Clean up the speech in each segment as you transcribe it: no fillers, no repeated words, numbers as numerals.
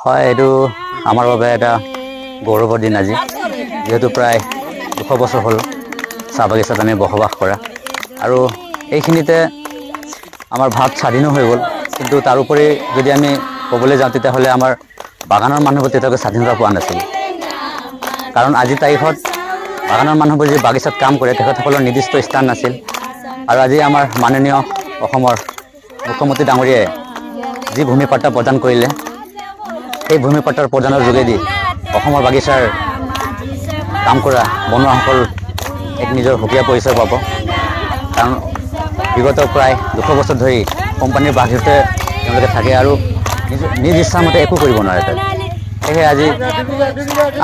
হয় এইটো আমাৰ বাবে এটা গৌৰৱৰ দিন আজি যেহেতু প্ৰায় 200 বছৰ হ'ল চাহ বাগিচাত আমি বসবাস কৰা আৰু এইখিনিতে আমাৰ ভাৰত স্বাধীনো হৈ গ'ল কিন্তু তাৰোপৰি যদি আমি ক'বলৈ যাওঁ তেতিয়াহ'লে আমাৰ বাগানৰ মানুহবোৰ তেতিয়ালৈকে স্বাধীনতা পোৱা নাছিল কাৰণ আজিৰ তাৰিখত বাগানৰ মানুহবোৰ যি বাগিচাত কাম কৰে তেখেতসকলৰ নিৰ্দিষ্ট স্থান নাছিল আৰু আজি আমাৰ মাননীয় অসমৰ মুখ্যমন্ত্ৰী ডাঙৰীয়াই যি ভূমিপট্টা প্ৰদান কৰিলে সেই ভূমিপট্টাৰ প্ৰদানৰ যোগেদি অসমৰ বাগিচাৰ কাম কৰা বনুৱাসকল এক নিজৰ সুকীয়া পৰিচয় পাব কাৰণ বিগত প্ৰায় 200 বছৰ ধৰি কোম্পানীৰ বাহিৰতে তেওঁলোকে থাকে আৰু নিজ ইচ্ছামতে একো কৰিব নোৱাৰে তাত সেয়েহে আজি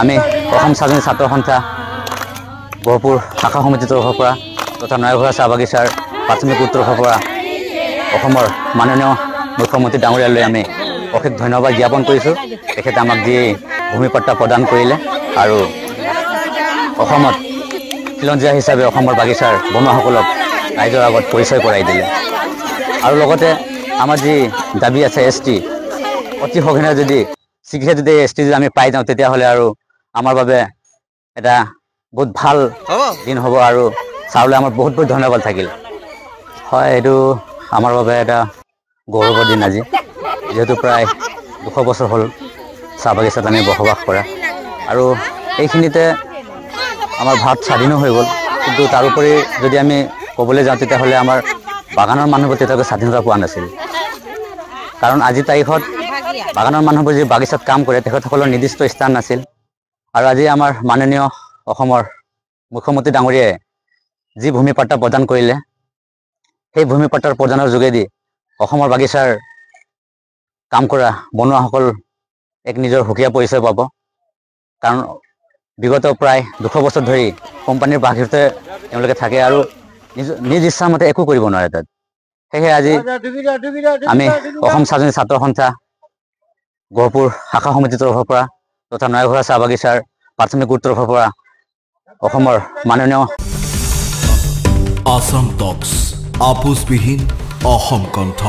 আমি অসম স্বাধীন ছাত্ৰ সন্থা গহপুৰ শাখা সমিতিৰ তৰফৰ পৰা তথা নয়াঘোৰা চাহ বাগিচাৰ প্ৰাথমিক তৰফৰ পৰা অসমৰ মাননীয় মুখ্যমন্ত্ৰী ডাঙৰীয়ালৈ আমি অশেষ ধন্যবাদ জ্ঞাপন কৰিছোঁ তেখেতে আমাক যি ভূমিপট্টা প্ৰদান কৰিলে আৰু অসমত খিলঞ্জীয়া হিচাপে অসমৰ বাগিচাৰ বনুৱাসকলক ৰাইজৰ আগত পৰিচয় কৰাই দিলে আৰু লগতে আমাৰ যি দাবী আছে ST অতি সঘনে যদি শীঘ্ৰে যদি ST যদি আমি পাই যাওঁ তেতিয়াহ'লে আৰু আমাৰ বাবে এটা বহুত ভাল দিন হ'ব আৰু চাউলে আমাৰ বহুত বহুত ধন্যবাদ থাকিল হয় এইটো আমাৰ বাবে এটা গৌৰৱৰ দিন আজি যেহেতু প্ৰায় 200 বছৰ হ'ল চাহ বাগিচাত আমি বসবাস কৰা আৰু এইখিনিতে আমাৰ ভাৰত স্বাধীনো হৈ গ'ল কিন্তু তাৰোপৰি যদি আমি ক'বলৈ যাওঁ তেতিয়াহ'লে আমাৰ বাগানৰ মানুহবোৰ তেতিয়ালৈকে স্বাধীনতা পোৱা নাছিল কাৰণ আজিৰ তাৰিখত বাগানৰ মানুহবোৰ যি বাগিচাত কাম কৰে তেখেতসকলৰ নিৰ্দিষ্ট স্থান নাছিল আৰু আজি আমাৰ মাননীয় অসমৰ মুখ্যমন্ত্ৰী ডাঙৰীয়াই যি ভূমিপট্টা প্ৰদান কৰিলে সেই ভূমিপট্টাৰ প্ৰদানৰ যোগেদি অসমৰ বাগিচাৰ কাম কৰা বনুৱাসকল এক নিজৰ সুকীয়া পৰিচয় পাব কাৰণ বিগত প্ৰায় 200 বছৰ ধৰি কোম্পানীৰ বাহিৰতে তেওঁলোকে থাকে আৰু নিজ ইচ্ছামতে একো কৰিব নোৱাৰে তাত সেয়েহে আজি আমি অসম স্বাধীন ছাত্ৰ সন্থা গহপুৰ শাখা সমিতিৰ তৰফৰ পৰা তথা নয়াঘোৰা চাহ বাগিচাৰ প্ৰাথমিক তৰফৰ পৰা অসমৰ মাননীয় আসাম টক্স আপোচবিহীন অসম কণ্ঠ